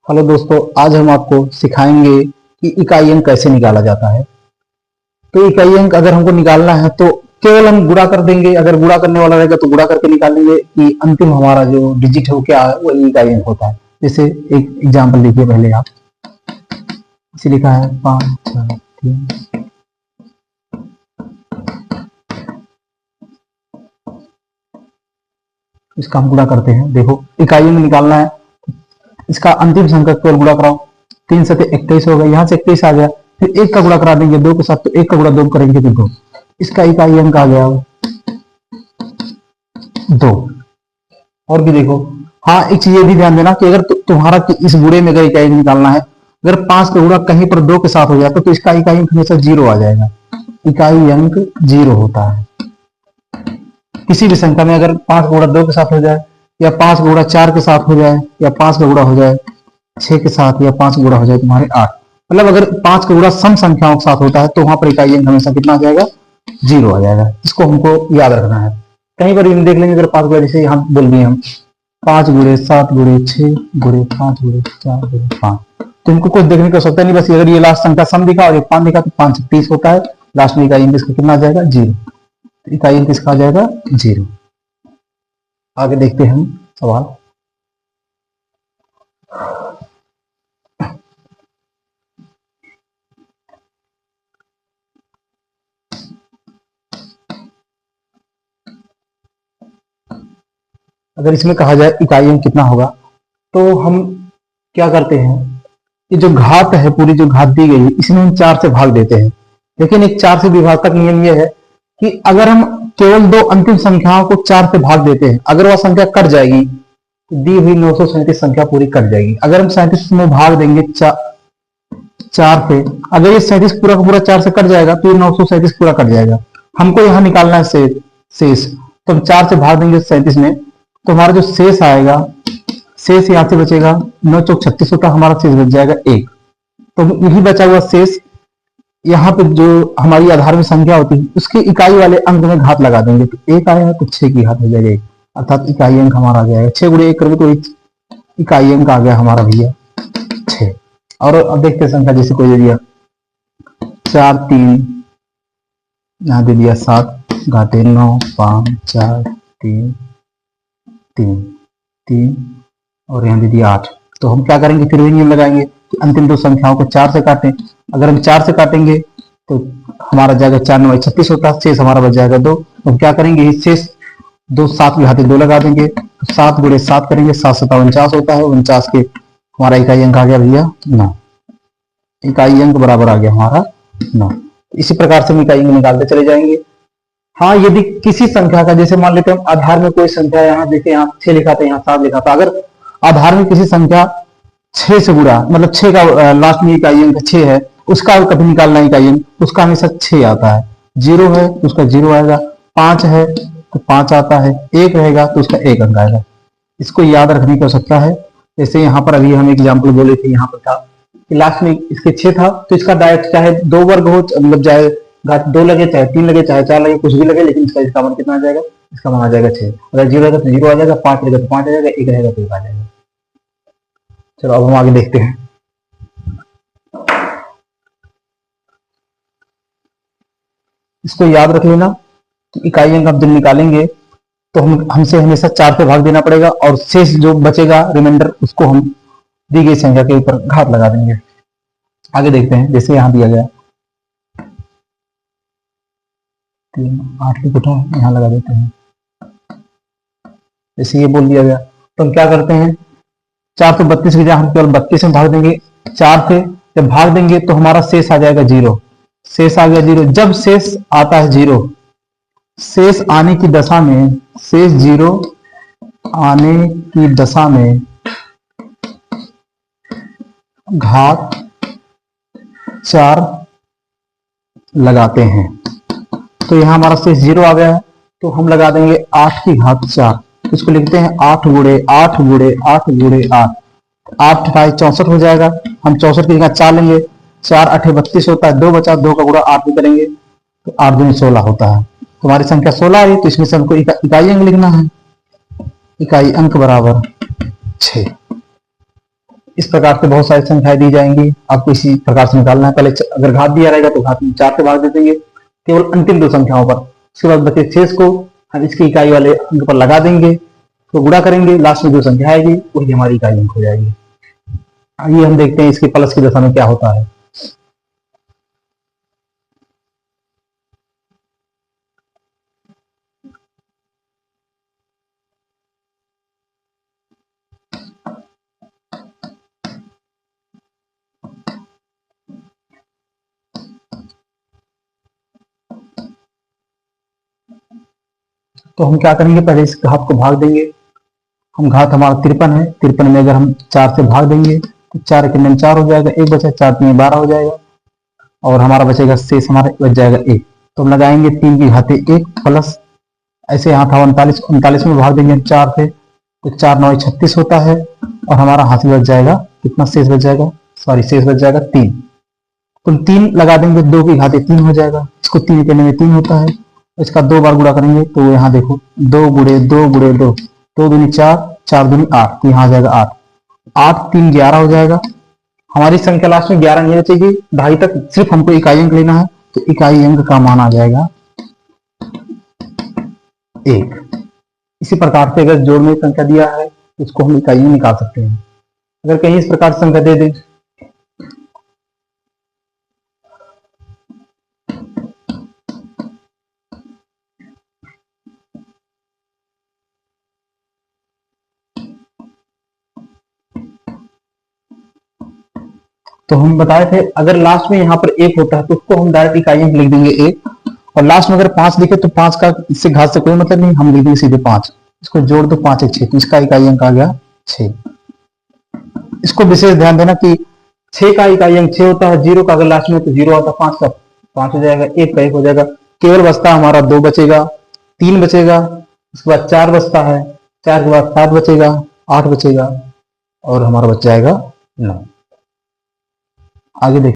Hello दोस्तों, आज हम आपको सिखाएंगे कि इकाई अंक कैसे निकाला जाता है। तो इकाई अंक अगर हमको निकालना है तो केवल हम गुणा कर देंगे। अगर गुणा करने वाला रहेगा तो गुणा करके निकालेंगे कि अंतिम हमारा जो डिजिट है वो क्या है, वो इकाई अंक होता है। जैसे एक एग्जांपल देखिए, पहले आप इसे लिखा है 5 6 3। इसका हम गुणा करते हैं। देखो, इकाई अंक निकालना है, इसका अंतिम संख्या केवल गुणा कराओ। 3 से 21 हो गया, यहाँ से 21 आ गया। फिर एक का गुणा करा देंगे 2 के साथ, तो एक का गुणा 2 करेंगे तो 2। इसका इकाई अंक आ गया 2। और भी देखो, हाँ, एक चीज ये भी ध्यान देना कि अगर तुम्हारा इस गुणे में अगर इकाई अंक निकालना है, अगर 5 का गुणा कहीं पर 2 के साथ हो जाता तो इसका इकाई अंक हमेशा 0 आ जाएगा। इकाई अंक 0 होता है किसी भी संख्या में। अगर 5 का गुणा 2 के साथ हो जाए, या 5 का गुणा 4 के साथ हो जाए, या 5 का गुणा हो जाए 6 के साथ, या 5 गुणा हो जाए तुम्हारे 8, मतलब अगर 5 का गुणा सम संख्याओं के साथ होता है तो वहां पर इकाई अंक हमेशा कितना आ जाएगा? 0 आ जाएगा। इसको हमको याद रखना है। कहीं पर देख लेंगे, अगर 5 गुणा, जैसे यहाँ बोल दिए हम 5 गुणे 7 गुणे 6 गुणे 5 गुणे 4 गुणे 5, तो इनको कुछ देखने की आवश्यकता नहीं। बस अगर ये लास्ट संख्या सम दिखा और 5 दिखा तो 5 30 होता है। लास्ट में इकाई अंक इसका कितना आ जाएगा? 0। इकाई अंक किसका आ जाएगा? 0। आगे देखते हैं हम सवाल। अगर इसमें कहा जाए इकाई अंक कितना होगा, तो हम क्या करते हैं, ये जो घात है, पूरी जो घात दी गई है, इसमें हम 4 से भाग देते हैं। लेकिन एक 4 से विभाजक नियम ये है कि अगर हम केवल दो अंतिम संख्याओं को 4 से भाग देते हैं, अगर वह संख्या कट जाएगी तो दी हुई 937 संख्या पूरी कट जाएगी। अगर हम 37 में भाग देंगे 4 से, अगर ये 37 पूरा का पूरा 4 से कट जाएगा तो ये 937 पूरा कट जाएगा। हमको यहाँ निकालना है शेष। तो हम 4 से भाग देंगे 37 में, तो हमारा जो शेष आएगा, शेष यहाँ से बचेगा 9 चौक 36 होता, हमारा शेष बच जाएगा 1। तो यही बचा हुआ शेष यहाँ पे जो हमारी आधार में संख्या होती है उसके इकाई वाले अंक में घात लगा देंगे, तो 1 आया तो 6 की घात हो जाएगा 1, अर्थात इकाई अंक हमारा आ जाएगा 6 गुणे 1 करेंगे तो इकाई अंक आ गया हमारा भैया 6। और अब देखते हैं संख्या, जैसे कोई दे दिया 4 3, यहाँ दे दिया 7 घाटे 9 5 4 3 3 3 और यहाँ दे दिया 8। तो हम क्या करेंगे, फिर भी नियम लगाएंगे कि अंतिम दो संख्याओं को 4 से काटें। अगर हम 4 से काटेंगे तो हमारा जाएगा 4 9 36 होता है, शेष हमारा बच जाएगा 2। तो हम क्या करेंगे, शेष 2 7 के घाते 2 लगा देंगे, तो 7 गुणे 7 करेंगे, 7 7 49 होता है। 49 के हमारा इकाई अंक आ गया भैया 9। इकाई अंक बराबर आ गया हमारा 9। इसी प्रकार से हम इकाई अंक निकालते चले जाएंगे। हाँ, यदि किसी संख्या का, जैसे मान लेते हैं हम आधार में कोई संख्या, यहाँ देखिए यहाँ 6 लिखा था, यहाँ 7 लिखा था, अगर आधार में किसी संख्या 6 से गुणा, मतलब 6 का लास्ट में इकाई अंक 6 है, उसका कभी निकालना इकाई अंक, उसका हमेशा 6 आता है। 0 है तो उसका 0 आएगा, 5 है तो 5 आता है, 1 रहेगा तो उसका 1 अंक आएगा। इसको याद रखने की आवश्यकता है। जैसे यहाँ पर अभी हम एग्जाम्पल बोले थे, यहाँ पर था कि लास्ट में इसके 6 था, तो इसका डायरेक्ट चाहे 2 वर्ग हो, मतलब चाहे घात 2 लगे, चाहे 3 लगे, चाहे 4 लगे, कुछ भी लगे, लेकिन इसका मान कितना आ जाएगा? इसका मान आ जाएगा 6। अगर 0 रहेगा तो 0 आ जाएगा, 5 रहेगा तो 5 आ जाएगा, 1 रहेगा तो 1 आ जाएगा। चलो अब हम आगे देखते हैं। इसको याद रख लेना कि इकाई अंक आप जब निकालेंगे तो हमसे हमेशा 4 से भाग देना पड़ेगा, और शेष जो बचेगा रिमाइंडर, उसको हम दी गई संख्या के ऊपर घात लगा देंगे। आगे देखते हैं, जैसे यहां दिया गया 3 8 लिख उठा, यहां लगा देते हैं। जैसे ये बोल दिया गया तो हम क्या करते हैं, 4 तो 32 की जगह हम केवल 32 में भाग देंगे। 4 से जब भाग देंगे तो हमारा शेष आ जाएगा 0। शेष आ गया 0। जब शेष आता है 0, शेष आने की दशा में, शेष 0 आने की दशा में घात 4 लगाते हैं। तो यहां हमारा शेष 0 आ गया है, तो हम लगा देंगे 8 की घात 4। इसको लिखते हैं 8 गुणे 8 गुणे 8 गुणे 8। 8 64 हो जाएगा। हम 64 की जगह 4 लेंगे, 4 8 32 होता है, 2 बचा, 2 का गुणा 8 में करेंगे तो 8 दूनी 16 होता है। हमारी संख्या 16 आई, तो इसमें से हमको इकाई अंक लिखना है। इकाई अंक बराबर 6। इस प्रकार से बहुत सारी संख्याएं दी जाएंगी, आपको इसी प्रकार से निकालना है। पहले अगर घात दिया रहेगा तो घात में 4 से भाग दे देंगे केवल अंतिम दो संख्याओं पर। उसके बाद बचे शेष को हम इसकी इकाई वाले अंक पर लगा देंगे, तो गुणा करेंगे, लास्ट में जो संख्या आएगी वही हमारी इकाई अंक हो जाएगी। आइए हम देखते हैं इसके प्लस की दशा में क्या होता है। तो हम क्या करेंगे, पहले इस घात को भाग देंगे। हम घात हमारा 53 है, 53 में अगर हम 4 से भाग देंगे तो 4 के में 4 हो जाएगा, 1 बचा, 4 में 12 हो जाएगा और हमारा बचेगा शेष हमारा बच जाएगा 1। तो हम लगाएंगे 3 की घाते 1 प्लस, ऐसे यहाँ था 39, 39 में भाग देंगे हम 4 से तो 4 9 36 होता है और हमारा हासिल बच जाएगा कितना, शेष बच जाएगा, शेष बच जाएगा 3। तो 3 लगा देंगे, 2 की घाते 3 हो जाएगा, इसको 3 करने में 3 होता है, इसका 2 बार गुणा करेंगे तो यहाँ देखो 2 गुणे 2 गुणे 2, 2 दूनी 4, 4 दूनी 8, तो यहाँ आ जाएगा 8, 8 3 11 हो जाएगा। हमारी संख्या लास्ट में 11 नहीं बचेगी, ढाई तक सिर्फ हमको इकाई अंक लेना है, तो इकाई अंक का मान आ जाएगा 1। इसी प्रकार से अगर जोड़ में संख्या दिया है तो इसको हम इकाई में निकाल सकते हैं। अगर कहीं इस प्रकार से संख्या दे दें तो हम बताए थे अगर लास्ट में यहाँ पर 1 होता है तो उसको हम डायरेक्ट इकाई अंक लिख देंगे 1, और लास्ट में अगर 5 दिखे तो 5 का इससे घात से कोई मतलब नहीं, हम लिख देंगे सीधे 5, इसको जोड़ दो 5 1 6, तो इसका इकाई अंक आ गया 6। इसको विशेष ध्यान देना कि 6 का इकाई अंक 6 होता है, 0 का अगर लास्ट में तो 0 आता, 5 का 5 हो जाएगा, 1 का 1 हो जाएगा, केवल बचता हमारा 2 बचेगा, 3 बचेगा, उसके बाद 4 बचता है, 4 के बाद 7 बचेगा, 8 बचेगा और हमारा बच जाएगा 9। आगे देखिए।